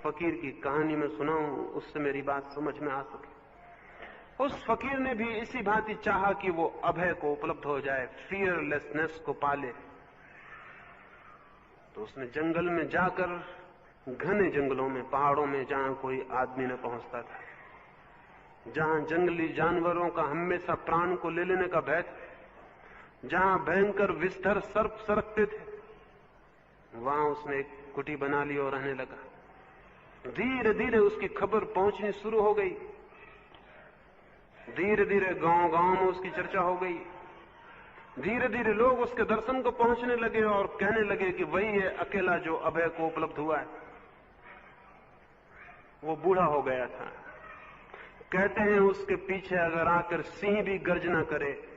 फकीर की कहानी में सुनाऊं, उससे मेरी बात समझ में आ सके। उस फकीर ने भी इसी भांति चाहा कि वो अभय को उपलब्ध हो जाए, फियरलेसनेस को पाले। तो उसने जंगल में जाकर, घने जंगलों में, पहाड़ों में, जहां कोई आदमी न पहुंचता था, जहां जंगली जानवरों का हमेशा प्राण को ले लेने का भय था, जहां भयंकर विस्तर सर्प सरकते थे, वहां उसने एक कुटी बना ली और रहने लगा। धीरे धीरे उसकी खबर पहुंचनी शुरू हो गई। धीरे धीरे गांव-गांव में उसकी चर्चा हो गई। धीरे धीरे लोग उसके दर्शन को पहुंचने लगे और कहने लगे कि वही है अकेला जो अभय को उपलब्ध हुआ है। वो बूढ़ा हो गया था। कहते हैं उसके पीछे अगर आकर सिंह भी गर्जना करे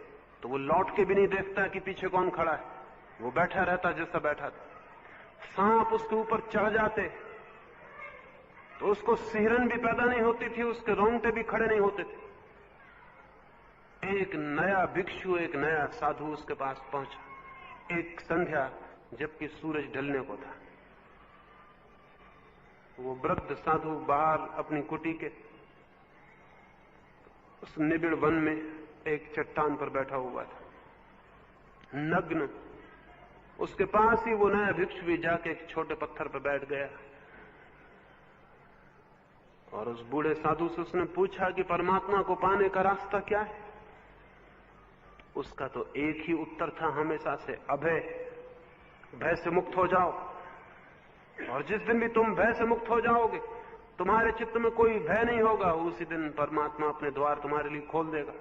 तो वो लौट के भी नहीं देखता कि पीछे कौन खड़ा है, वो बैठा रहता जैसा बैठा था। सांप उसके ऊपर चढ़ जाते तो उसको सिहरन भी पैदा नहीं होती थी, उसके रोंगटे भी खड़े नहीं होते थे। एक नया भिक्षु, एक नया साधु उसके पास पहुंचा एक संध्या, जबकि सूरज ढलने को था। वो वृद्ध साधु बाहर अपनी कुटी के उस निबिड़ वन में एक चट्टान पर बैठा हुआ था, नग्न। उसके पास ही वो नया भिक्षु भी जाके एक छोटे पत्थर पर बैठ गया और उस बूढ़े साधु से उसने पूछा कि परमात्मा को पाने का रास्ता क्या है। उसका तो एक ही उत्तर था हमेशा से, अभय। भय से मुक्त हो जाओ, और जिस दिन भी तुम भय से मुक्त हो जाओगे, तुम्हारे चित्त में कोई भय नहीं होगा, उसी दिन परमात्मा अपने द्वार तुम्हारे लिए खोल देगा।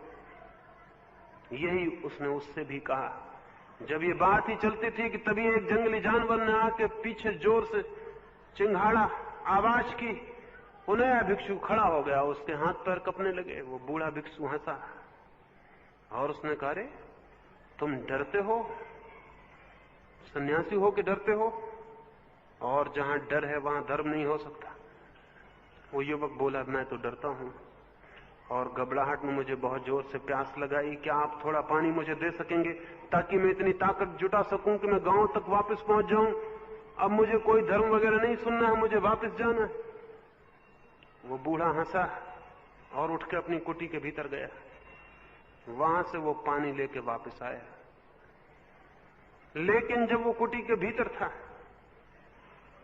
यही उसने उससे भी कहा। जब ये बात ही चलती थी कि तभी एक जंगली जानवर ने आके पीछे जोर से चिंघाड़ा, आवाज की। वो नया भिक्षु खड़ा हो गया, उसके हाथ पैर कपने लगे। वो बूढ़ा भिक्षु हंसा और उसने कहा, रे तुम डरते हो? सन्यासी हो कि डरते हो? और जहां डर है वहां धर्म नहीं हो सकता। वो युवक बोला, मैं तो डरता हूं, और घबराहट में मुझे बहुत जोर से प्यास लगाई। क्या आप थोड़ा पानी मुझे दे सकेंगे ताकि मैं इतनी ताकत जुटा सकूं कि मैं गांव तक वापस पहुंच जाऊं? अब मुझे कोई धर्म वगैरह नहीं सुनना है, मुझे वापस जाना है। वो बूढ़ा हंसा और उठ के अपनी कुटी के भीतर गया। वहां से वो पानी लेके वापस आया। लेकिन जब वो कुटी के भीतर था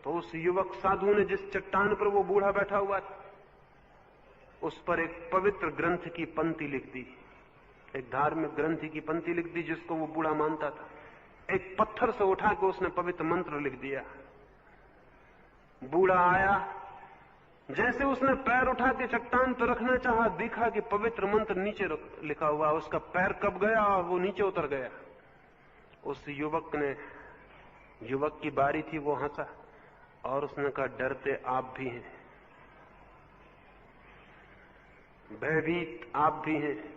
तो उस युवक साधु ने जिस चट्टान पर वो बूढ़ा बैठा हुआ था, उस पर एक पवित्र ग्रंथ की पंक्ति लिख दी, एक धार्मिक ग्रंथ की पंक्ति लिख दी जिसको वो बूढ़ा मानता था। एक पत्थर से उठा के उसने पवित्र मंत्र लिख दिया। बूढ़ा आया, जैसे उसने पैर उठा के चट्टान पर रखना चाहा, देखा कि पवित्र मंत्र नीचे लिखा हुआ। उसका पैर कब गया और वो नीचे उतर गया। उस युवक की बारी थी, वो हंसा और उसने कहा, डरते आप भी हैं, भयभीत आप भी हैं,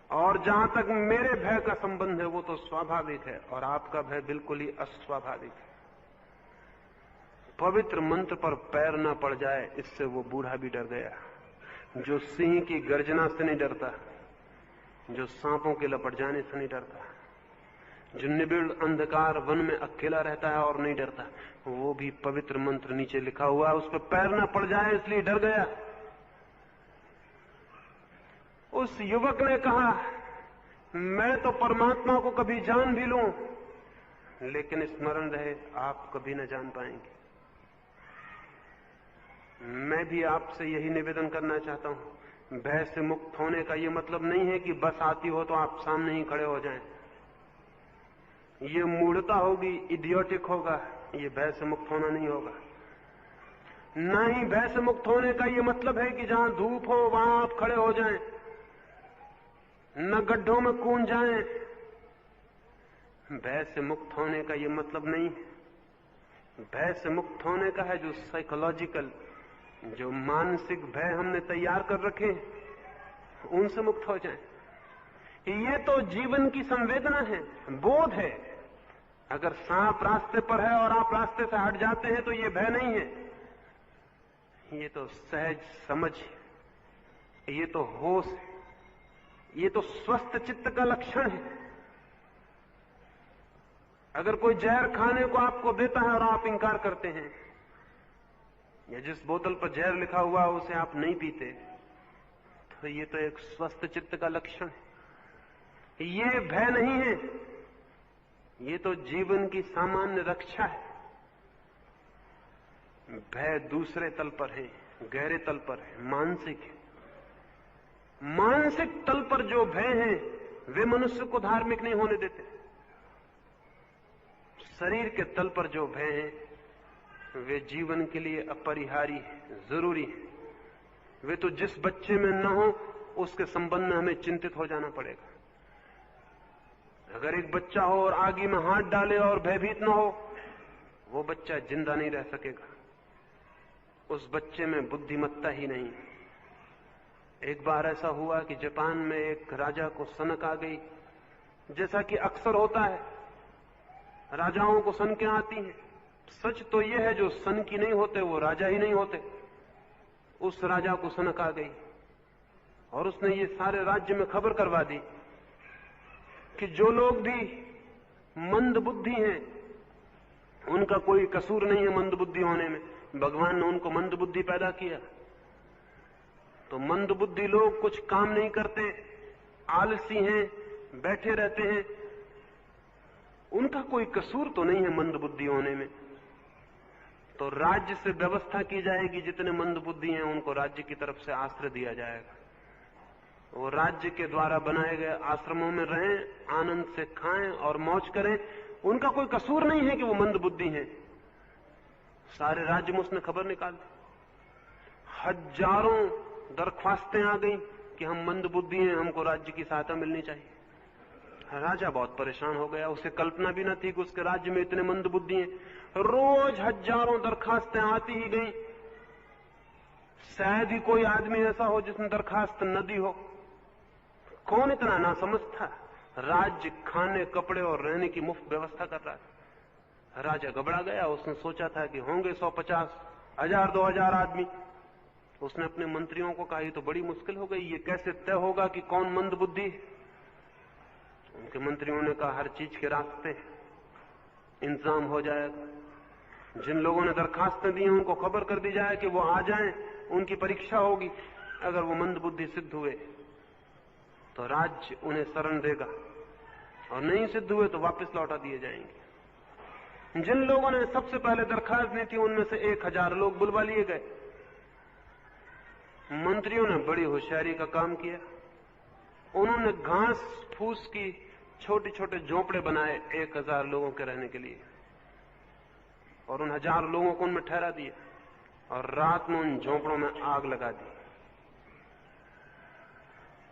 और जहां तक मेरे भय का संबंध है वो तो स्वाभाविक है, और आपका भय बिल्कुल ही अस्वाभाविक है। पवित्र मंत्र पर पैर न पड़ जाए, इससे वो बूढ़ा भी डर गया। जो सिंह की गर्जना से नहीं डरता, जो सांपों के लपट जाने से नहीं डरता, जो निबिड़ अंधकार वन में अकेला रहता है और नहीं डरता, वो भी पवित्र मंत्र नीचे लिखा हुआ है, उस पर पैर न पड़ जाए इसलिए डर गया। उस युवक ने कहा, मैं तो परमात्मा को कभी जान भी लूं, लेकिन स्मरण रहे आप कभी न जान पाएंगे। मैं भी आपसे यही निवेदन करना चाहता हूं, भय से मुक्त होने का ये मतलब नहीं है कि बस आती हो तो आप सामने ही खड़े हो जाएं। ये मूढ़ता होगी, इडियोटिक होगा, ये भय से मुक्त होना नहीं होगा। ना ही भय से मुक्त होने का ये मतलब है कि जहां धूप हो वहां आप खड़े हो जाएं, न गड्ढों में कूद जाएं। भय से मुक्त होने का ये मतलब नहीं है। भय से मुक्त होने का है जो साइकोलॉजिकल, जो मानसिक भय हमने तैयार कर रखे, उनसे मुक्त हो जाएं। ये तो जीवन की संवेदना है, बोध है। अगर सांप रास्ते पर है और आप रास्ते से हट जाते हैं तो ये भय नहीं है, ये तो सहज समझ है, ये तो होश है, ये तो स्वस्थ चित्त का लक्षण है। अगर कोई जहर खाने को आपको देता है और आप इंकार करते हैं, या जिस बोतल पर जहर लिखा हुआ है उसे आप नहीं पीते, तो ये तो एक स्वस्थ चित्त का लक्षण है। ये भय नहीं है, ये तो जीवन की सामान्य रक्षा है। भय दूसरे तल पर है, गहरे तल पर है, मानसिक है। मानसिक तल पर जो भय है वे मनुष्य को धार्मिक नहीं होने देते। शरीर के तल पर जो भय है वे जीवन के लिए अपरिहार्य है, जरूरी है। वे तो जिस बच्चे में न हो उसके संबंध में हमें चिंतित हो जाना पड़ेगा। अगर एक बच्चा हो और आगी में हाथ डाले और भयभीत न हो, वो बच्चा जिंदा नहीं रह सकेगा। उस बच्चे में बुद्धिमत्ता ही नहीं। एक बार ऐसा हुआ कि जापान में एक राजा को सनक आ गई, जैसा कि अक्सर होता है, राजाओं को सनकें आती हैं। सच तो यह है जो सन की नहीं होते वो राजा ही नहीं होते। उस राजा को सनक आ गई और उसने ये सारे राज्य में खबर करवा दी कि जो लोग भी मंद बुद्धि हैं उनका कोई कसूर नहीं है मंद बुद्धि होने में। भगवान ने उनको मंद बुद्धि पैदा किया, तो मंद बुद्धि लोग कुछ काम नहीं करते, आलसी हैं, बैठे रहते हैं, उनका कोई कसूर तो नहीं है मंद बुद्धि होने में। तो राज्य से व्यवस्था की जाएगी, जितने मंद बुद्धि हैं उनको राज्य की तरफ से आश्रय दिया जाएगा। वो राज्य के द्वारा बनाए गए आश्रमों में रहें, आनंद से खाएं और मौज करें। उनका कोई कसूर नहीं है कि वो मंद बुद्धि हैं। सारे राज्य में उसने खबर निकाल दी। हजारों दरख्वास्तें आ गई कि हम मंद बुद्धि हैं, हमको राज्य की सहायता मिलनी चाहिए। राजा बहुत परेशान हो गया, उसे कल्पना भी न थी कि उसके राज्य में इतने मंद बुद्धि हैं। रोज हजारों दरखास्तें आती ही गई। शायद ही कोई आदमी ऐसा हो जिसने दरखास्त न दी हो। कौन इतना नासमझ था? राज्य खाने, कपड़े और रहने की मुफ्त व्यवस्था कर रहा है। राजा घबरा गया। उसने सोचा था कि होंगे 150, 1000, 2000 आदमी। उसने अपने मंत्रियों को कहा, ये तो बड़ी मुश्किल हो गई, ये कैसे तय होगा कि कौन मंद बुद्धि है? उनके मंत्रियों ने कहा, हर चीज के रास्ते इंतजाम हो जाएगा। जिन लोगों ने दरखास्तें दी हैं उनको खबर कर दी जाए कि वो आ जाएं, उनकी परीक्षा होगी। अगर वो मंद बुद्धि सिद्ध हुए तो राज्य उन्हें शरण देगा, और नहीं सिद्ध हुए तो वापस लौटा दिए जाएंगे। जिन लोगों ने सबसे पहले दरखास्त दी थी उनमें से 1000 लोग बुलवा लिए गए। मंत्रियों ने बड़ी होशियारी का काम किया। उन्होंने घास फूस की छोटे छोटे झोंपड़े बनाए 1000 लोगों के रहने के लिए, और उन 1000 लोगों को उनमें ठहरा दिया, और रात में उन झोंपड़ों में आग लगा दी।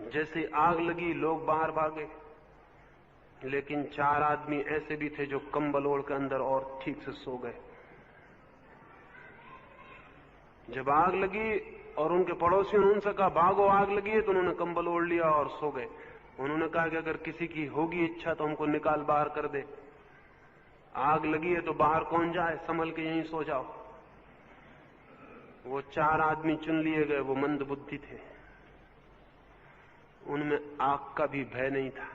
जैसे आग लगी लोग बाहर भागे, लेकिन 4 आदमी ऐसे भी थे जो कंबल ओढ़ के अंदर और ठीक से सो गए। जब आग लगी और उनके पड़ोसियों ने उनसे कहा भागो आग लगी है, तो उन्होंने कंबल ओढ़ लिया और सो गए। उन्होंने कहा कि अगर किसी की होगी इच्छा तो हमको निकाल बाहर कर दे। आग लगी है तो बाहर कौन जाए, संभल के यहीं सो जाओ। वो 4 आदमी चुन लिए गए, वो मंद बुद्धि थे। उनमें आग का भी भय नहीं था।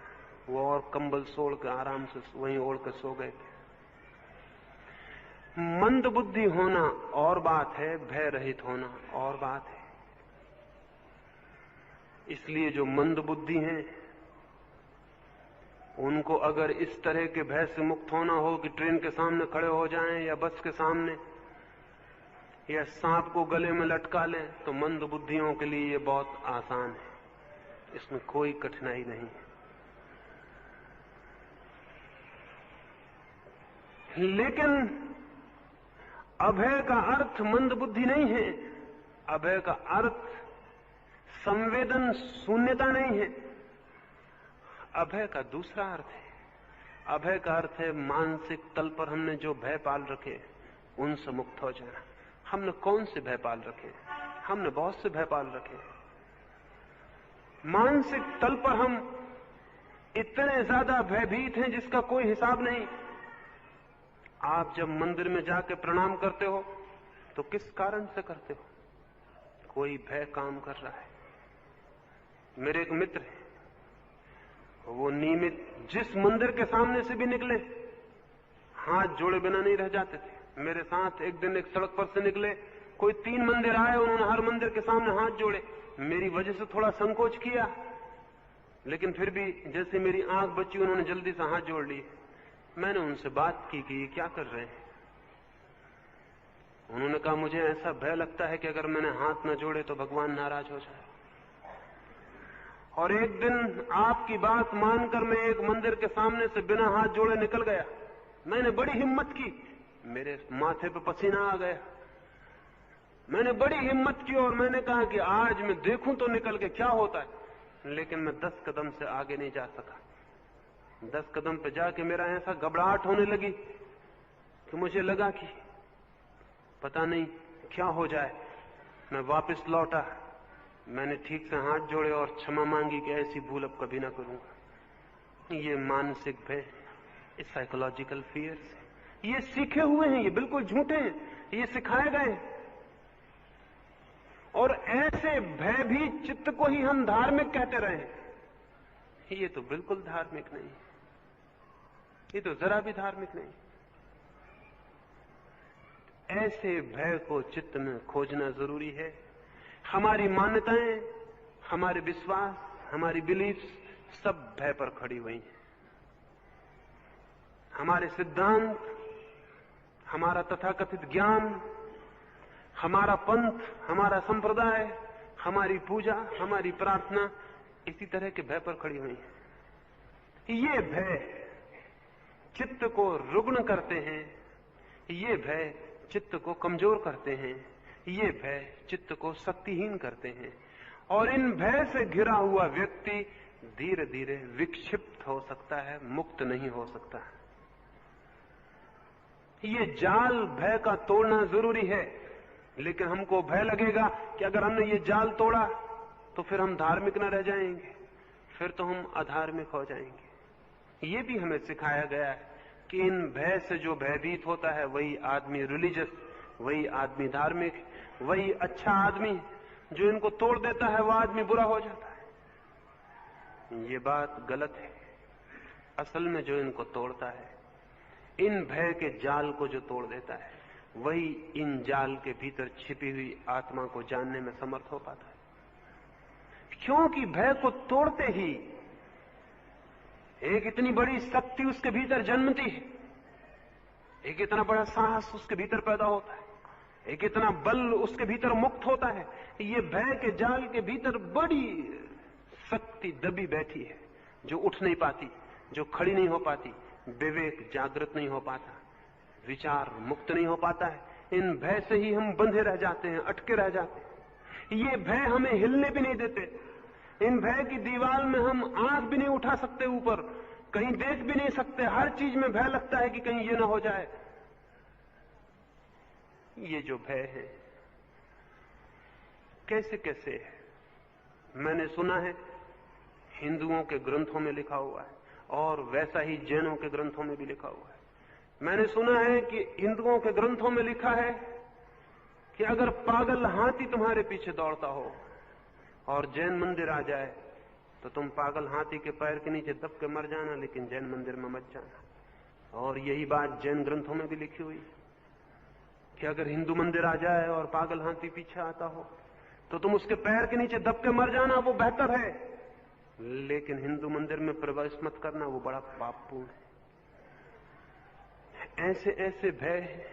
वो और कंबल सोड़ के आराम से वहीं ओढ़ कर सो गए थे। मंद बुद्धि होना और बात है, भय रहित होना और बात है। इसलिए जो मंद बुद्धि हैं उनको अगर इस तरह के भय से मुक्त होना हो कि ट्रेन के सामने खड़े हो जाएं या बस के सामने या सांप को गले में लटका लें, तो मंद बुद्धियों के लिए ये बहुत आसान है, इसमें कोई कठिनाई नहीं है। लेकिन अभय का अर्थ मंद बुद्धि नहीं है। अभय का अर्थ संवेदन शून्यता नहीं है। अभय का दूसरा अर्थ है। अभय का अर्थ है मानसिक तल पर हमने जो भय पाल रखे उनसे मुक्त हो जाना। हमने कौन से भय पाल रखे? हमने बहुत से भय पाल रखे। मानसिक तल पर हम इतने ज्यादा भयभीत हैं जिसका कोई हिसाब नहीं। आप जब मंदिर में जाके प्रणाम करते हो तो किस कारण से करते हो? कोई भय काम कर रहा है। मेरे एक मित्र है, वो नियमित जिस मंदिर के सामने से भी निकले हाथ जोड़े बिना नहीं रह जाते थे। मेरे साथ एक दिन एक सड़क पर से निकले कोई 3 मंदिर आए, उन्होंने हर मंदिर के सामने हाथ जोड़े। मेरी वजह से थोड़ा संकोच किया, लेकिन फिर भी जैसे मेरी आंख बची उन्होंने जल्दी से हाथ जोड़ लिए। मैंने उनसे बात की कि ये क्या कर रहे हैं। उन्होंने कहा, मुझे ऐसा भय लगता है कि अगर मैंने हाथ न जोड़े तो भगवान नाराज हो जाए। और एक दिन आपकी बात मानकर मैं एक मंदिर के सामने से बिना हाथ जोड़े निकल गया। मैंने बड़ी हिम्मत की, मेरे माथे पे पसीना आ गया। मैंने बड़ी हिम्मत की और मैंने कहा कि आज मैं देखूं तो निकल के क्या होता है। लेकिन मैं 10 कदम से आगे नहीं जा सका। 10 कदम पे जाके मेरा ऐसा घबराहट होने लगी कि मुझे लगा कि पता नहीं क्या हो जाए। मैं वापस लौटा। मैंने ठीक से हाथ जोड़े और क्षमा मांगी कि ऐसी भूल अब कभी ना करूंगा। ये मानसिक भय, ये साइकोलॉजिकल फियर्स, ये सीखे हुए हैं, ये बिल्कुल झूठे हैं, ये सिखाए गए। और ऐसे भय भी चित्त को ही हम धार्मिक कहते रहे। ये तो बिल्कुल धार्मिक नहीं, ये तो जरा भी धार्मिक नहीं। ऐसे भय को चित्त में खोजना जरूरी है। हमारी मान्यताएं, हमारे विश्वास, हमारी बिलीफ्स सब भय पर खड़ी हुई हैं। हमारे सिद्धांत, हमारा तथाकथित ज्ञान, हमारा पंथ, हमारा संप्रदाय, हमारी पूजा, हमारी प्रार्थना इसी तरह के भय पर खड़ी हुई है। ये भय चित्त को रुग्ण करते हैं, ये भय चित्त को कमजोर करते हैं, ये भय चित्त को शक्तिहीन करते हैं। और इन भय से घिरा हुआ व्यक्ति धीरे धीरे विक्षिप्त हो सकता है, मुक्त नहीं हो सकता। ये जाल भय का तोड़ना जरूरी है, लेकिन हमको भय लगेगा कि अगर हमने ये जाल तोड़ा तो फिर हम धार्मिक न रह जाएंगे, फिर तो हम अधार्मिक हो जाएंगे। ये भी हमें सिखाया गया है कि इन भय से जो भयभीत होता है वही आदमी रिलीजियस, वही आदमी धार्मिक, वही अच्छा आदमी। जो इनको तोड़ देता है वह आदमी बुरा हो जाता है। ये बात गलत है। असल में जो इनको तोड़ता है, इन भय के जाल को जो तोड़ देता है, वही इन जाल के भीतर छिपी हुई आत्मा को जानने में समर्थ हो पाता है। क्योंकि भय को तोड़ते ही एक इतनी बड़ी शक्ति उसके भीतर जन्मती है, एक इतना बड़ा साहस उसके भीतर पैदा होता है, एक इतना बल उसके भीतर मुक्त होता है। ये भय के जाल के भीतर बड़ी शक्ति दबी बैठी है, जो उठ नहीं पाती, जो खड़ी नहीं हो पाती, विवेक जागृत नहीं हो पाता, विचार मुक्त नहीं हो पाता है। इन भय से ही हम बंधे रह जाते हैं, अटके रह जाते हैं। ये भय हमें हिलने भी नहीं देते। इन भय की दीवार में हम आंख भी नहीं उठा सकते ऊपर, कहीं देख भी नहीं सकते। हर चीज में भय लगता है कि कहीं ये ना हो जाए। ये जो भय है कैसे कैसे है, मैंने सुना है हिंदुओं के ग्रंथों में लिखा हुआ है, और वैसा ही जैनों के ग्रंथों में भी लिखा हुआ है। मैंने सुना है कि हिंदुओं के ग्रंथों में लिखा है कि अगर पागल हाथी तुम्हारे पीछे दौड़ता हो और जैन मंदिर आ जाए तो तुम पागल हाथी के पैर के नीचे दब के मर जाना, लेकिन जैन मंदिर में मत जाना। और यही बात जैन ग्रंथों में भी लिखी हुई कि अगर हिंदू मंदिर आ जाए और पागल हाथी पीछे आता हो तो तुम उसके पैर के नीचे दब के मर जाना, वो बेहतर है। लेकिन हिंदू मंदिर में प्रवेश मत करना, वो बड़ा पापपूर्ण है। ऐसे ऐसे भय।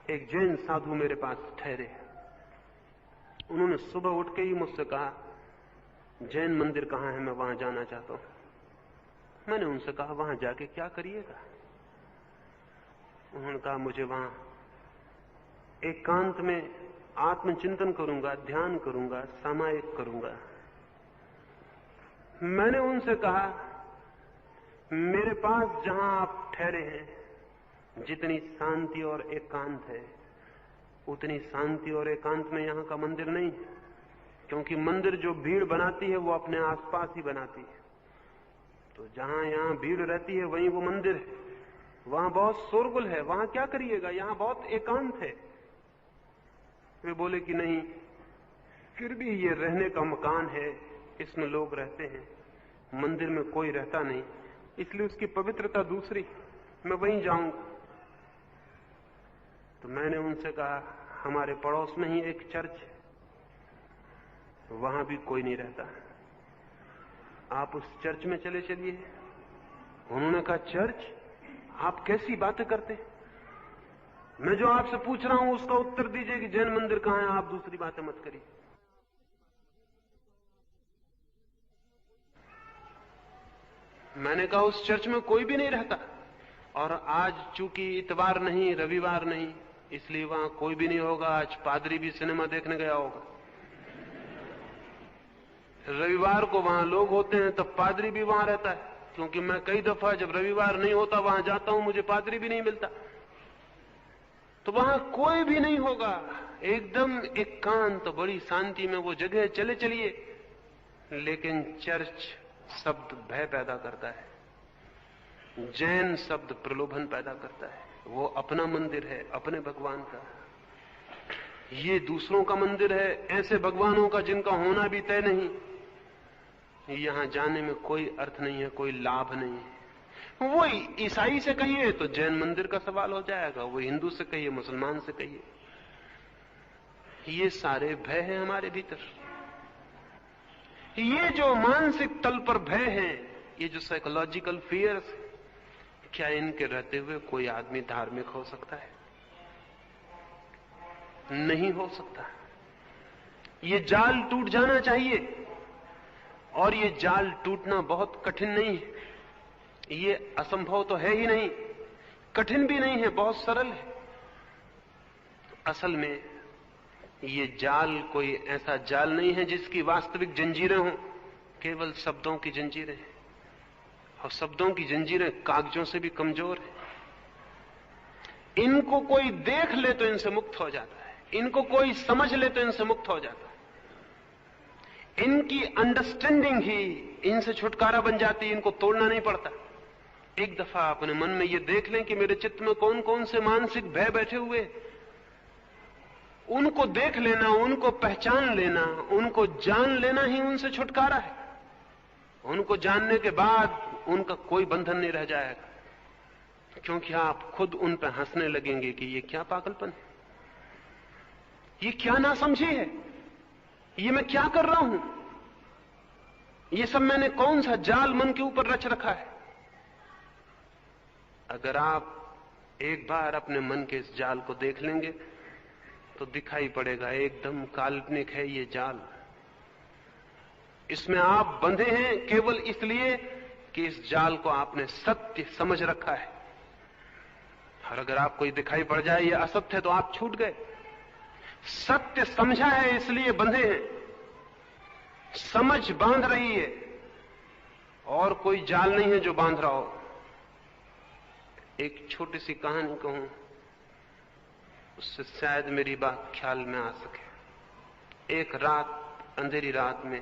एक जैन साधु मेरे पास ठहरे। उन्होंने सुबह उठ के ही मुझसे कहा, जैन मंदिर कहां है, मैं वहां जाना चाहता हूं। मैंने उनसे कहा, वहां जाके क्या करिएगा? उन्होंने कहा, मुझे वहां एकांत में आत्मचिंतन करूंगा, ध्यान करूंगा, सामायिक करूंगा। मैंने उनसे कहा, मेरे पास जहां आप ठहरे हैं जितनी शांति और एकांत है, उतनी शांति और एकांत में यहां का मंदिर नहीं, क्योंकि मंदिर जो भीड़ बनाती है वो अपने आसपास ही बनाती है। तो जहां यहां भीड़ रहती है वहीं वो मंदिर है। वहां बहुत शोरगुल है, वहां क्या करिएगा, यहां बहुत एकांत है। वे बोले कि नहीं, फिर भी ये रहने का मकान है, इसमें लोग रहते हैं, मंदिर में कोई रहता नहीं, इसलिए उसकी पवित्रता दूसरी, मैं वहीं जाऊंगा। तो मैंने उनसे कहा, हमारे पड़ोस में ही एक चर्च है, वहां भी कोई नहीं रहता, आप उस चर्च में चले चलिए। उन्होंने कहा, चर्च? आप कैसी बातें करते हैं? मैं जो आपसे पूछ रहा हूं उसका उत्तर दीजिए कि जैन मंदिर कहां है, आप दूसरी बातें मत करिए। मैंने कहा, उस चर्च में कोई भी नहीं रहता, और आज चूंकि इतवार नहीं, रविवार नहीं, इसलिए वहां कोई भी नहीं होगा। आज पादरी भी सिनेमा देखने गया होगा। रविवार को वहां लोग होते हैं, तब पादरी भी वहां रहता है, क्योंकि मैं कई दफा जब रविवार नहीं होता वहां जाता हूं, मुझे पादरी भी नहीं मिलता। तो वहां कोई भी नहीं होगा, एकदम एकांत, बड़ी शांति में वो जगह चले चलिए। लेकिन चर्च शब्द भय पैदा करता है, जैन शब्द प्रलोभन पैदा करता है। वो अपना मंदिर है, अपने भगवान का। ये दूसरों का मंदिर है, ऐसे भगवानों का जिनका होना भी तय नहीं। यहां जाने में कोई अर्थ नहीं है, कोई लाभ नहीं है। वो ईसाई से कहिए तो जैन मंदिर का सवाल हो जाएगा, वो हिंदू से कहिए, मुसलमान से कहिए। ये सारे भय हैं हमारे भीतर। ये जो मानसिक तल पर भय हैं, ये जो साइकोलॉजिकल फियर्स, क्या इनके रहते हुए कोई आदमी धार्मिक हो सकता है? नहीं हो सकता। ये जाल टूट जाना चाहिए, और ये जाल टूटना बहुत कठिन नहीं है। ये असंभव तो है ही नहीं, कठिन भी नहीं है, बहुत सरल है। असल में ये जाल कोई ऐसा जाल नहीं है जिसकी वास्तविक जंजीरें हों, केवल शब्दों की जंजीरें हैं, और शब्दों की जंजीरें कागजों से भी कमजोर है। इनको कोई देख ले तो इनसे मुक्त हो जाता है, इनको कोई समझ ले तो इनसे मुक्त हो जाता है। इनकी अंडरस्टैंडिंग ही इनसे छुटकारा बन जाती है, इनको तोड़ना नहीं पड़ता। एक दफा अपने मन में ये देख लें कि मेरे चित्त में कौन कौन से मानसिक भय बैठे हुए, उनको देख लेना, उनको पहचान लेना, उनको जान लेना ही उनसे छुटकारा है। उनको जानने के बाद उनका कोई बंधन नहीं रह जाएगा, क्योंकि आप खुद उन पर हंसने लगेंगे कि ये क्या पागलपन है, ये क्या नासमझी है, ये मैं क्या कर रहा हूं, ये सब मैंने कौन सा जाल मन के ऊपर रच रखा है। अगर आप एक बार अपने मन के इस जाल को देख लेंगे तो दिखाई पड़ेगा एकदम काल्पनिक है ये जाल। इसमें आप बंधे हैं केवल इसलिए कि इस जाल को आपने सत्य समझ रखा है, और अगर आपको ये दिखाई पड़ जाए ये असत्य है तो आप छूट गए। सत्य समझा है इसलिए बंधे हैं, समझ बांध रही है, और कोई जाल नहीं है जो बांध रहा हो। एक छोटी सी कहानी कहूं, उससे शायद मेरी बात ख्याल में आ सके। एक रात, अंधेरी रात में,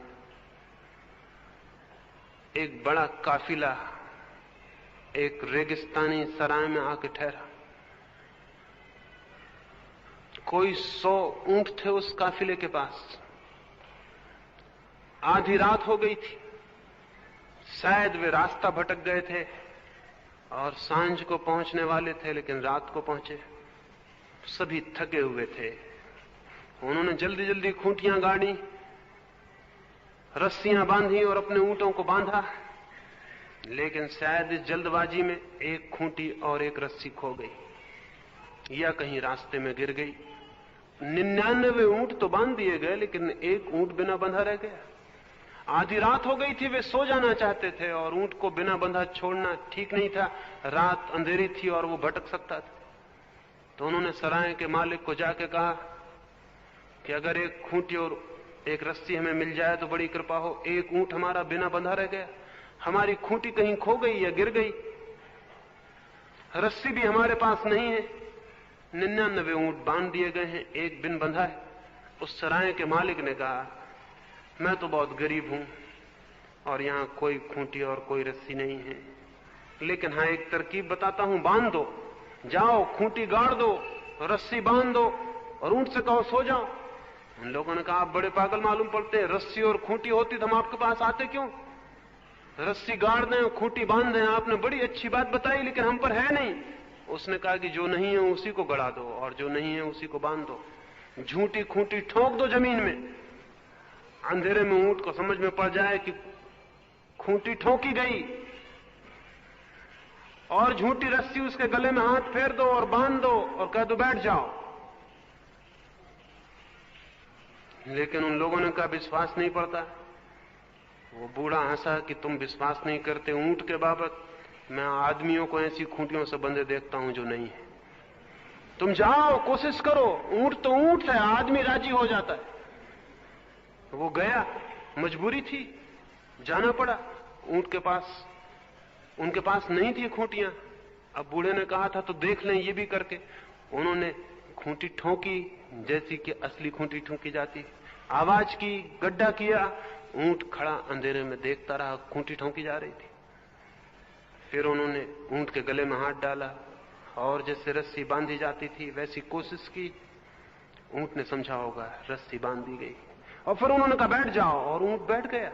एक बड़ा काफिला एक रेगिस्तानी सराय में आके ठहरा। कोई 100 ऊंट थे उस काफिले के पास। आधी रात हो गई थी, शायद वे रास्ता भटक गए थे और सांझ को पहुंचने वाले थे, लेकिन रात को पहुंचे। सभी थके हुए थे। उन्होंने जल्दी जल्दी खूंटियां गाड़ी, रस्सियां बांधी और अपने ऊंटों को बांधा, लेकिन शायद इस जल्दबाजी में एक खूंटी और एक रस्सी खो गई, या कहीं रास्ते में गिर गई। 99 ऊंट तो बांध दिए गए, लेकिन एक ऊंट बिना बंधा रह गया। आधी रात हो गई थी, वे सो जाना चाहते थे, और ऊंट को बिना बंधा छोड़ना ठीक नहीं था। रात अंधेरी थी और वो भटक सकता था। तो उन्होंने सराय के मालिक को जाके कहा कि अगर एक खूंटी और एक रस्सी हमें मिल जाए तो बड़ी कृपा हो। एक ऊंट हमारा बिना बंधा रह गया, हमारी खूंटी कहीं खो गई या गिर गई, रस्सी भी हमारे पास नहीं है। 99 ऊंट बांध दिए गए हैं, एक बिन बंधा है। उस सराय के मालिक ने कहा, मैं तो बहुत गरीब हूं और यहां कोई खूंटी और कोई रस्सी नहीं है, लेकिन हाँ एक तरकीब बताता हूं, बांध दो, जाओ खूंटी गाड़ दो, रस्सी बांध दो और ऊंट से कहो सो जाओ। उन लोगों ने कहा, आप बड़े पागल मालूम पड़ते हैं, रस्सी और खूंटी होती तो हम आपके पास आते क्यों? रस्सी गाड़ दें, खूंटी बांध दें, आपने बड़ी अच्छी बात बताई, लेकिन हम पर है नहीं। उसने कहा कि जो नहीं है उसी को गड़ा दो और जो नहीं है उसी को बांध दो, झूठी खूंटी ठोक दो जमीन में। अंधेरे में ऊंट को समझ में पड़ जाए कि खूंटी ठोकी गई, और झूठी रस्सी उसके गले में हाथ फेर दो और बांध दो और कह दो बैठ जाओ। लेकिन उन लोगों ने कहा विश्वास नहीं पड़ता। वो बूढ़ा हंसा कि तुम विश्वास नहीं करते ऊंट के बाबत, मैं आदमियों को ऐसी खूंटियों से बंधे देखता हूं जो नहीं है। तुम जाओ, कोशिश करो। ऊंट तो ऊंट है, आदमी राजी हो जाता है। वो गया, मजबूरी थी, जाना पड़ा ऊंट के पास। उनके पास नहीं थी खूंटियां। अब बूढ़े ने कहा था तो देख लें ये भी करके। उन्होंने खूंटी ठोकी जैसी कि असली खूंटी ठोकी जाती, आवाज की, गड्ढा किया, ऊंट खड़ा अंधेरे में देखता रहा, खूंटी ठोकी जा रही थी। फिर उन्होंने ऊंट के गले में हाथ डाला और जैसे रस्सी बांधी जाती थी वैसी कोशिश की। ऊंट ने समझा होगा रस्सी बांध दी गई, और फिर उन्होंने कहा बैठ जाओ, और ऊंट बैठ गया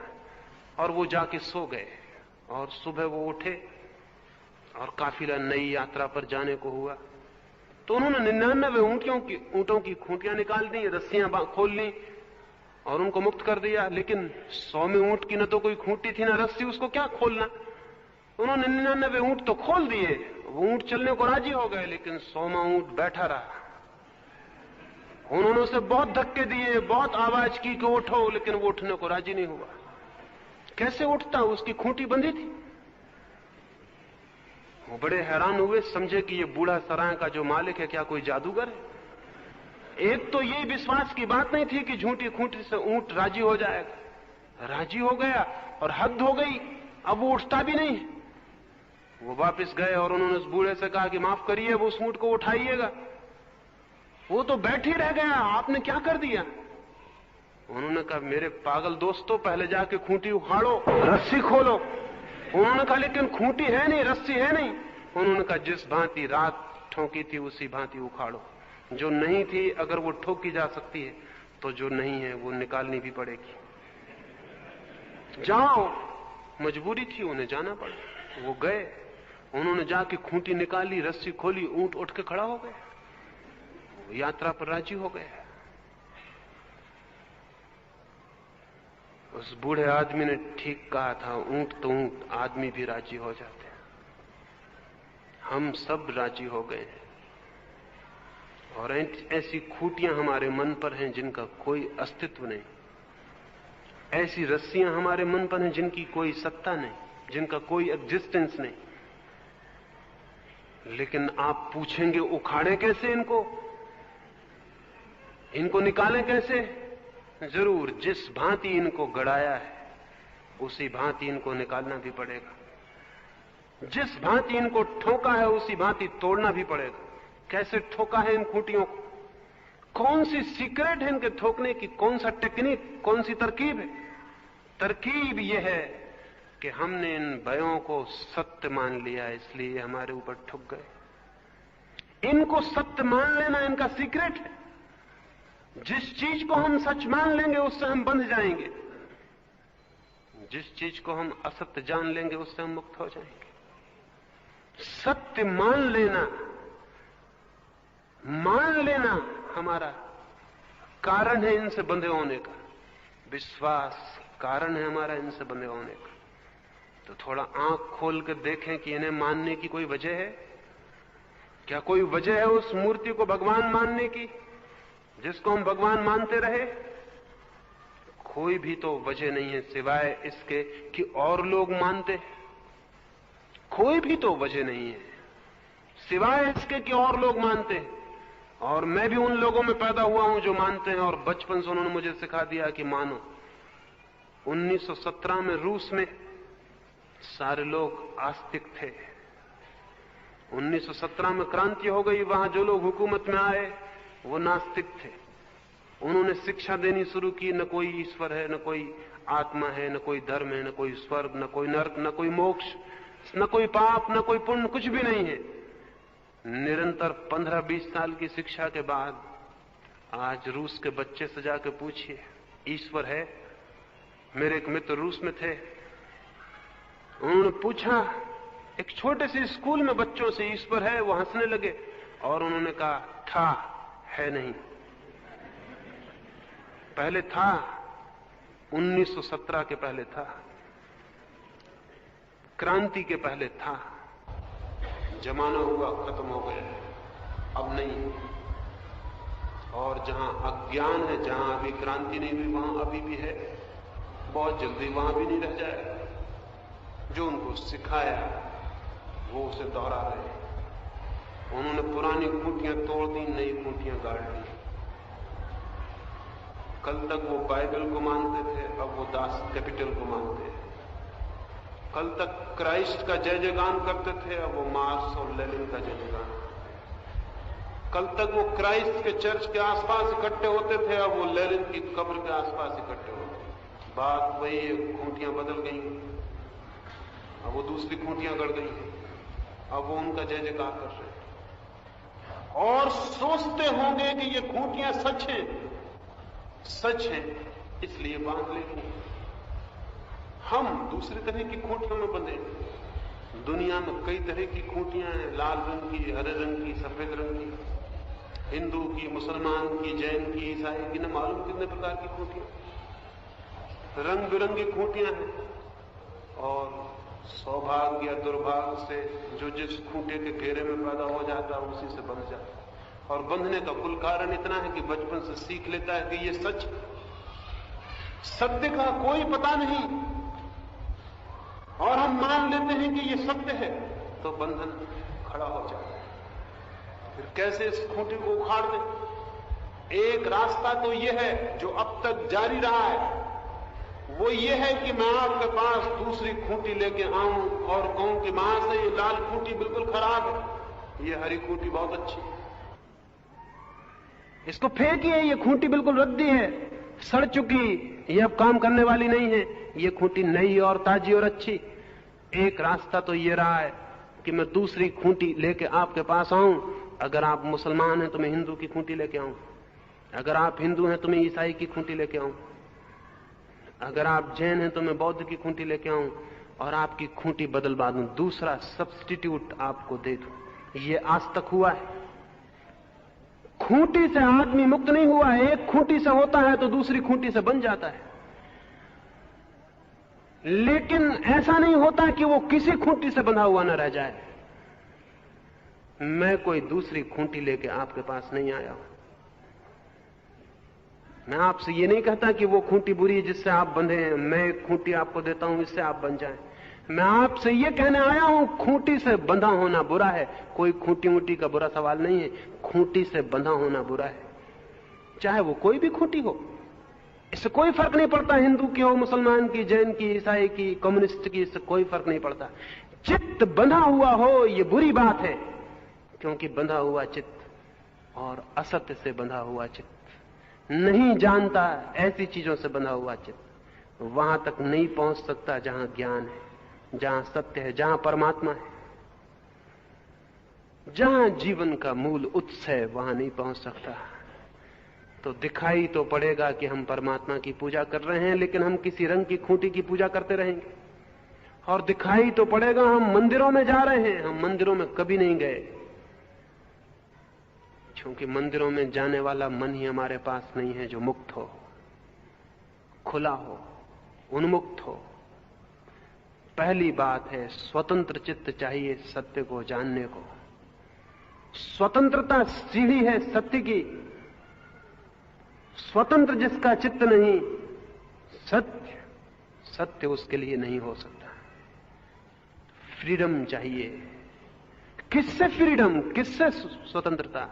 और वो जाके सो गए। और सुबह वो उठे और काफिला नई यात्रा पर जाने को हुआ। तो उन्होंने 99 ऊंटों की खूंटियां निकाल दी, रस्सियां खोल ली और उनको मुक्त कर दिया। लेकिन 100वें ऊंट की न तो कोई खूंटी थी न रस्सी, उसको क्या खोलना। उन्होंने 99 ऊंट तो खोल दिए, वो ऊंट चलने को राजी हो गए, लेकिन 100वां ऊंट बैठा रहा। उन्होंने उसे बहुत धक्के दिए, बहुत आवाज की कि उठो, लेकिन वो उठने को राजी नहीं हुआ। कैसे उठता, उसकी खूंटी बंधी थी। वो बड़े हैरान हुए, समझे कि ये बूढ़ा सराय का जो मालिक है क्या कोई जादूगर है। एक तो ये विश्वास की बात नहीं थी कि झूठी खूंटी से ऊंट राजी हो जाएगा। राजी हो गया और हद हो गई, अब वो उठता भी नहीं। वो वापस गए और उन्होंने उस बूढ़े से कहा कि माफ करिए, वो उस ऊंट को उठाइएगा, वो तो बैठ ही रह गया, आपने क्या कर दिया। उन्होंने कहा मेरे पागल दोस्तों, पहले जाके खूंटी उखाड़ो, रस्सी खोलो। उन्होंने कहा लेकिन खूंटी है नहीं, रस्सी है नहीं। उन्होंने कहा जिस भांति रात ठोकी थी उसी भांति उखाड़ो। जो नहीं थी अगर वो ठोकी जा सकती है तो जो नहीं है वो निकालनी भी पड़ेगी। जाओ। मजबूरी थी, उन्हें जाना पड़ा। वो गए, उन्होंने जाके खूंटी निकाली, रस्सी खोली, ऊंट उठ के खड़ा हो गया, यात्रा पर राजी हो गया। उस बूढ़े आदमी ने ठीक कहा था, ऊंट तो ऊंट, आदमी भी राजी हो जाते हैं। हम सब राजी हो गए हैं और ऐसी खूंटियां हमारे मन पर हैं जिनका कोई अस्तित्व नहीं। ऐसी रस्सियां हमारे मन पर हैं जिनकी कोई सत्ता नहीं, जिनका कोई एग्जिस्टेंस नहीं। लेकिन आप पूछेंगे उखाड़े कैसे इनको, इनको निकालें कैसे? जरूर, जिस भांति इनको गड़ाया है उसी भांति इनको निकालना भी पड़ेगा। जिस भांति इनको ठोका है उसी भांति तोड़ना भी पड़ेगा। कैसे ठोका है इन खूंटियों को, कौन सी सीक्रेट है इनके ठोकने की, कौन सा टेक्निक, कौन सी तरकीब है? तरकीब यह है कि हमने इन भयों को सत्य मान लिया, इसलिए हमारे ऊपर ठुक गए। इनको सत्य मान लेना इनका सीक्रेट है। जिस चीज को हम सच मान लेंगे उससे हम बंध जाएंगे, जिस चीज को हम असत्य जान लेंगे उससे हम मुक्त हो जाएंगे। सत्य मान लेना हमारा कारण है इनसे बंधे होने का। विश्वास कारण है हमारा इनसे बंधे होने का। तो थोड़ा आंख खोल कर देखें कि इन्हें मानने की कोई वजह है क्या? कोई वजह है उस मूर्ति को भगवान मानने की जिसको हम भगवान मानते रहे? कोई भी तो वजह नहीं है सिवाय इसके कि और लोग मानते। कोई भी तो वजह नहीं है सिवाय इसके कि और लोग मानते। और मैं भी उन लोगों में पैदा हुआ हूं जो मानते हैं, और बचपन से उन्होंने मुझे सिखा दिया कि मानो। 1917 में रूस में सारे लोग आस्तिक थे। 1917 में क्रांति हो गई, वहां जो लोग हुकूमत में आए वो नास्तिक थे। उन्होंने शिक्षा देनी शुरू की, न कोई ईश्वर है, न कोई आत्मा है, न कोई धर्म है, न कोई स्वर्ग, न कोई नरक, न कोई मोक्ष, न कोई पाप, न कोई पुण्य, कुछ भी नहीं है। निरंतर 15-20 साल की शिक्षा के बाद आज रूस के बच्चे से जाकर पूछिए ईश्वर है? मेरे एक मित्र रूस में थे, उन्होंने पूछा एक छोटे से स्कूल में बच्चों से ईश्वर है, वो हंसने लगे और उन्होंने कहा था, है नहीं। पहले था, 1917 के पहले था, क्रांति के पहले था, जमाना हुआ, खत्म हो गया, अब नहीं। और जहां अज्ञान है, जहां अभी क्रांति नहीं हुई, वहां अभी भी है, बहुत जल्दी वहां भी नहीं रह जाएगा। जो उनको सिखाया वो उसे दोहरा रहे। उन्होंने पुरानी खूंटियां तोड़ दी, नई खूंटियां गाड़ दी। कल तक वो बाइबल को मानते थे, अब वो दास कैपिटल को मानते हैं। कल तक क्राइस्ट का जय जयगान करते थे, अब वो मार्क्स और लेनिन का जय जयगान। कल तक वो क्राइस्ट के चर्च के आसपास इकट्ठे होते थे, अब वो लेनिन की कब्र के आसपास इकट्ठे होते। बात वही है, खूंटियां बदल गई, अब वो दूसरी खूंटियां गड़ गई हैं, अब वो उनका जय जयकार कर रहे हैं और सोचते होंगे कि ये खूंटियां सच हैं, सच है इसलिए बांध लेंगे। हम दूसरी तरह की खूंटियों में बंधे। दुनिया में कई तरह की खूंटियां हैं, लाल रंग की, हरे रंग की, सफेद रंग की, हिंदू की, मुसलमान की, जैन की, ईसाई की, न मालूम कितने प्रकार की खूंटियां, रंग बिरंगी खूंटियां हैं। और सौभाग्य या दुर्भाग्य से जो जिस खूंटे के घेरे में पैदा हो जाता है उसी से बंध जाता है। और बंधने का कुल कारण इतना है कि बचपन से सीख लेता है कि ये सच, सत्य का कोई पता नहीं, और हम मान लेते हैं कि ये सत्य है, तो बंधन खड़ा हो जाता है। फिर कैसे इस खूंटी को उखाड़ दें? एक रास्ता तो ये है जो अब तक जारी रहा है, वो ये है कि मैं आपके पास दूसरी खूंटी लेके आऊं और कहूं कि महाशय ये लाल खूंटी बिल्कुल खराब है, ये हरी खूंटी बहुत अच्छी है, इसको फेंकिए, ये खूंटी बिल्कुल रद्दी है, सड़ चुकी, ये अब काम करने वाली नहीं है, ये खूंटी नई और ताजी और अच्छी। एक रास्ता तो ये रहा है कि मैं दूसरी खूंटी लेके आपके पास आऊं। अगर आप मुसलमान हैं तो मैं हिंदू की खूंटी लेके आऊं, अगर आप हिंदू हैं तो मैं ईसाई की खूंटी लेके आऊं, अगर आप जैन हैं तो मैं बौद्ध की खूंटी लेके आऊं और आपकी खूंटी बदलवा दूं, दूसरा सब्स्टिट्यूट आपको दे दूं। ये आज तक हुआ है। खूंटी से आदमी मुक्त नहीं हुआ है, एक खूंटी से होता है तो दूसरी खूंटी से बन जाता है, लेकिन ऐसा नहीं होता कि वो किसी खूंटी से बंधा हुआ न रह जाए। मैं कोई दूसरी खूंटी लेके आपके पास नहीं आया हूं। मैं आपसे ये नहीं कहता कि वो खूंटी बुरी है जिससे आप बंधे हैं, मैं एक खूंटी आपको देता हूं इससे आप बन जाएं। मैं आपसे ये कहने आया हूं खूंटी से बंधा होना बुरा है। कोई खूंटी ऊंटी का बुरा सवाल नहीं है, खूंटी से बंधा होना बुरा है, चाहे वो कोई भी खूंटी हो। इससे कोई फर्क नहीं पड़ता हिंदू की हो, मुसलमान की, जैन की, ईसाई की, कम्युनिस्ट की, इससे कोई फर्क नहीं पड़ता। चित्त बंधा हुआ हो ये बुरी बात है, क्योंकि बंधा हुआ चित्त और असत्य से बंधा हुआ चित्त नहीं जानता, ऐसी चीजों से बंधा हुआ चित्त वहां तक नहीं पहुंच सकता जहां ज्ञान है, जहां सत्य है, जहां परमात्मा है, जहां जीवन का मूल उत्स है, वहां नहीं पहुंच सकता। तो दिखाई तो पड़ेगा कि हम परमात्मा की पूजा कर रहे हैं, लेकिन हम किसी रंग की खूंटी की पूजा करते रहेंगे। और दिखाई तो पड़ेगा हम मंदिरों में जा रहे हैं, हम मंदिरों में कभी नहीं गए, क्योंकि मंदिरों में जाने वाला मन ही हमारे पास नहीं है जो मुक्त हो, खुला हो, उन्मुक्त हो। पहली बात है स्वतंत्र चित्त चाहिए सत्य को जानने को। स्वतंत्रता सीढ़ी है सत्य की। स्वतंत्र जिसका चित्त नहीं, सत्य सत्य उसके लिए नहीं हो सकता। फ्रीडम चाहिए। किससे फ्रीडम, किससे स्वतंत्रता?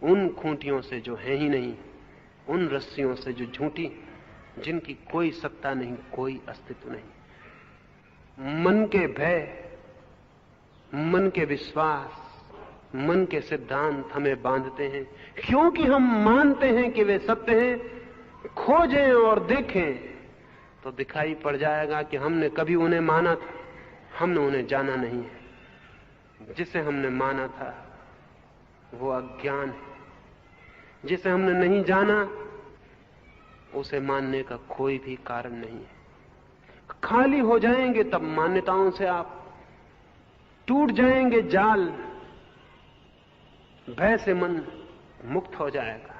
उन खूंटियों से जो है ही नहीं, उन रस्सियों से जो झूठी, जिनकी कोई सत्ता नहीं, कोई अस्तित्व नहीं। मन के भय, मन के विश्वास, मन के सिद्धांत हमें बांधते हैं, क्योंकि हम मानते हैं कि वे सत्य हैं। खोजें और देखें तो दिखाई पड़ जाएगा कि हमने कभी उन्हें माना था, हमने उन्हें जाना नहीं है। जिसे हमने माना था वो अज्ञान है, जिसे हमने नहीं जाना उसे मानने का कोई भी कारण नहीं है। खाली हो जाएंगे तब मान्यताओं से आप, टूट जाएंगे जाल, भय से मन मुक्त हो जाएगा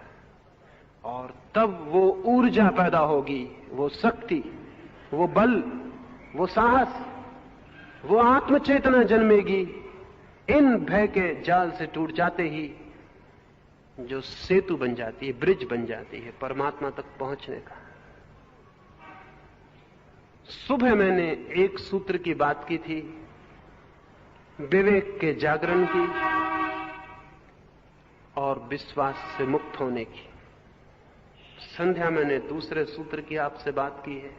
और तब वो ऊर्जा पैदा होगी, वो शक्ति, वो बल, वो साहस, वो आत्मचेतना जन्मेगी। इन भय के जाल से टूट जाते ही जो सेतु बन जाती है, ब्रिज बन जाती है परमात्मा तक पहुंचने का। सुबह मैंने एक सूत्र की बात की थी, विवेक के जागरण की और विश्वास से मुक्त होने की। संध्या मैंने दूसरे सूत्र की आपसे बात की है,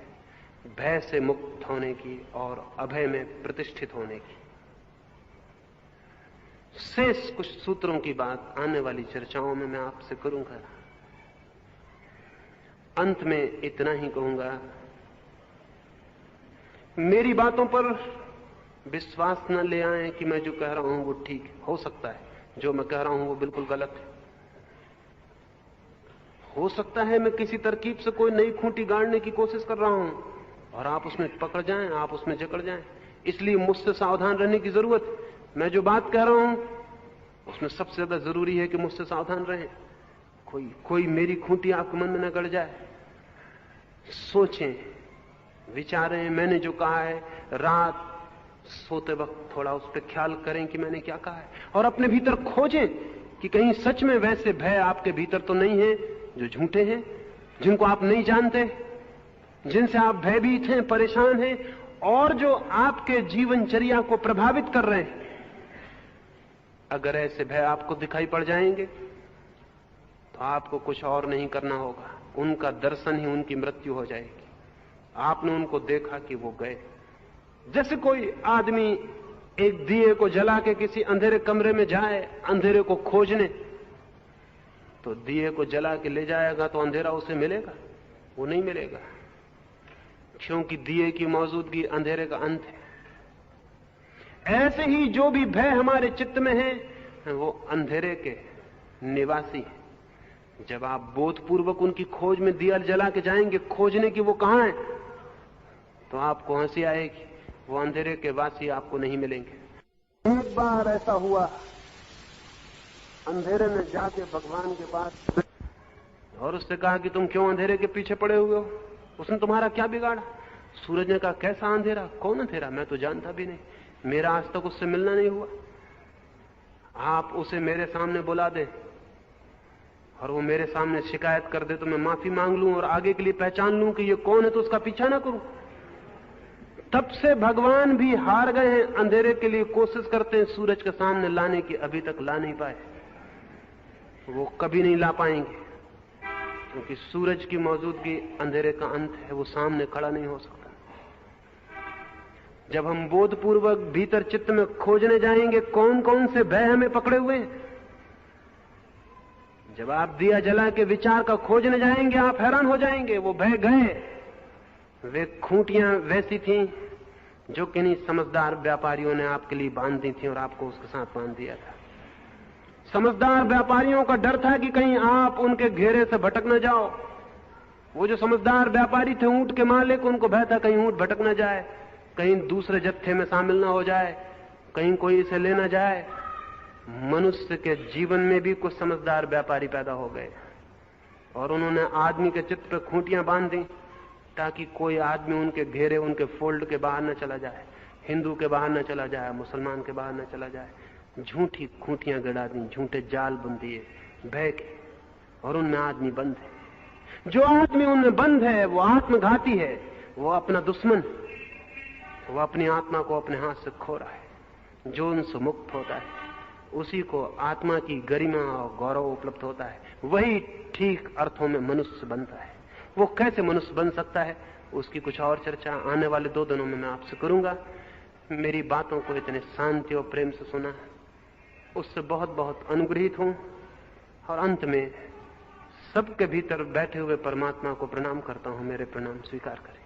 भय से मुक्त होने की और अभय में प्रतिष्ठित होने की। शेष कुछ सूत्रों की बात आने वाली चर्चाओं में मैं आपसे करूंगा। अंत में इतना ही कहूंगा, मेरी बातों पर विश्वास न ले आए कि मैं जो कह रहा हूं वो ठीक हो सकता है, जो मैं कह रहा हूं वो बिल्कुल गलत है। हो सकता है मैं किसी तरकीब से कोई नई खूंटी गाड़ने की कोशिश कर रहा हूं और आप उसमें पकड़ जाएं, आप उसमें जकड़ जाएं। इसलिए मुझसे सावधान रहने की जरूरत है। मैं जो बात कह रहा हूं उसमें सबसे ज्यादा जरूरी है कि मुझसे सावधान रहें, कोई मेरी खूंटी आपके मन में न गड़ जाए। सोचें, विचारें, मैंने जो कहा है रात सोते वक्त थोड़ा उस पर ख्याल करें कि मैंने क्या कहा है, और अपने भीतर खोजें कि कहीं सच में वैसे भय आपके भीतर तो नहीं है जो झूठे हैं, जिनको आप नहीं जानते, जिनसे आप भयभीत हैं, परेशान हैं, और जो आपके जीवनचर्या को प्रभावित कर रहे हैं। अगर ऐसे भय आपको दिखाई पड़ जाएंगे तो आपको कुछ और नहीं करना होगा, उनका दर्शन ही उनकी मृत्यु हो जाएगी। आपने उनको देखा कि वो गए। जैसे कोई आदमी एक दिए को जला के किसी अंधेरे कमरे में जाए अंधेरे को खोजने, तो दिए को जला के ले जाएगा तो अंधेरा उसे मिलेगा? वो नहीं मिलेगा, क्योंकि दिए की मौजूदगी अंधेरे का अंत है। ऐसे ही जो भी भय हमारे चित्त में है वो अंधेरे के निवासी है। जब आप बोधपूर्वक उनकी खोज में दिया जला के जाएंगे खोजने की वो कहां है, तो आपको हंसी आएगी, वो अंधेरे के वासी आपको नहीं मिलेंगे। एक बार ऐसा हुआ, अंधेरे में जाके भगवान के पास और उससे कहा कि तुम क्यों अंधेरे के पीछे पड़े हुए हो? उसने तुम्हारा क्या बिगाड़ा? सूरज ने कहा, कैसा अंधेरा? कौन अंधेरा? मैं तो जानता भी नहीं, मेरा आज तक उससे मिलना नहीं हुआ। आप उसे मेरे सामने बुला दे और वो मेरे सामने शिकायत कर दे तो मैं माफी मांग लूं और आगे के लिए पहचान लूं कि ये कौन है, तो उसका पीछा ना करूं। तब से भगवान भी हार गए हैं, अंधेरे के लिए कोशिश करते हैं सूरज के सामने लाने की, अभी तक ला नहीं पाए। वो कभी नहीं ला पाएंगे, क्योंकि सूरज की मौजूदगी अंधेरे का अंत है, वो सामने खड़ा नहीं हो सकता। जब हम बोधपूर्वक भीतर चित्त में खोजने जाएंगे कौन कौन से भय हमें पकड़े हुए हैं, जब आप दिया जला के विचार का खोजने जाएंगे आप हैरान हो जाएंगे। वो भय गए, वे खूंटियां वैसी थीं जो किन्हीं समझदार व्यापारियों ने आपके लिए बांध दी थी और आपको उसके साथ बांध दिया था। समझदार व्यापारियों का डर था कि कहीं आप उनके घेरे से भटक न जाओ। वो जो समझदार व्यापारी थे, ऊंट के मालिक, उनको भय था कहीं ऊंट भटक न जाए, कहीं दूसरे जत्थे में शामिल ना हो जाए, कहीं कोई इसे ले न जाए। मनुष्य के जीवन में भी कुछ समझदार व्यापारी पैदा हो गए और उन्होंने आदमी के चित्त पर खूंटियां बांध दी ताकि कोई आदमी उनके घेरे, उनके फोल्ड के बाहर न चला जाए, हिंदू के बाहर न चला जाए, मुसलमान के बाहर न चला जाए। झूठी खूंटियां गड़ा दी, झूठे जाल बुन दिए भय के, और उनमें आदमी बंद है। जो आदमी उनमें बंद है वो आत्मघाती है, वो अपना दुश्मन, वो अपनी आत्मा को अपने हाथ से खो रहा है। जो उनसे मुक्त होता है उसी को आत्मा की गरिमा और गौरव उपलब्ध होता है, वही ठीक अर्थों में मनुष्य बनता है। वो कैसे मनुष्य बन सकता है, उसकी कुछ और चर्चा आने वाले 2 दिनों में मैं आपसे करूंगा। मेरी बातों को इतने शांति और प्रेम से सुना, उससे बहुत बहुत अनुग्रहित हूं, और अंत में सबके भीतर बैठे हुए परमात्मा को प्रणाम करता हूं। मेरे प्रणाम स्वीकार करें।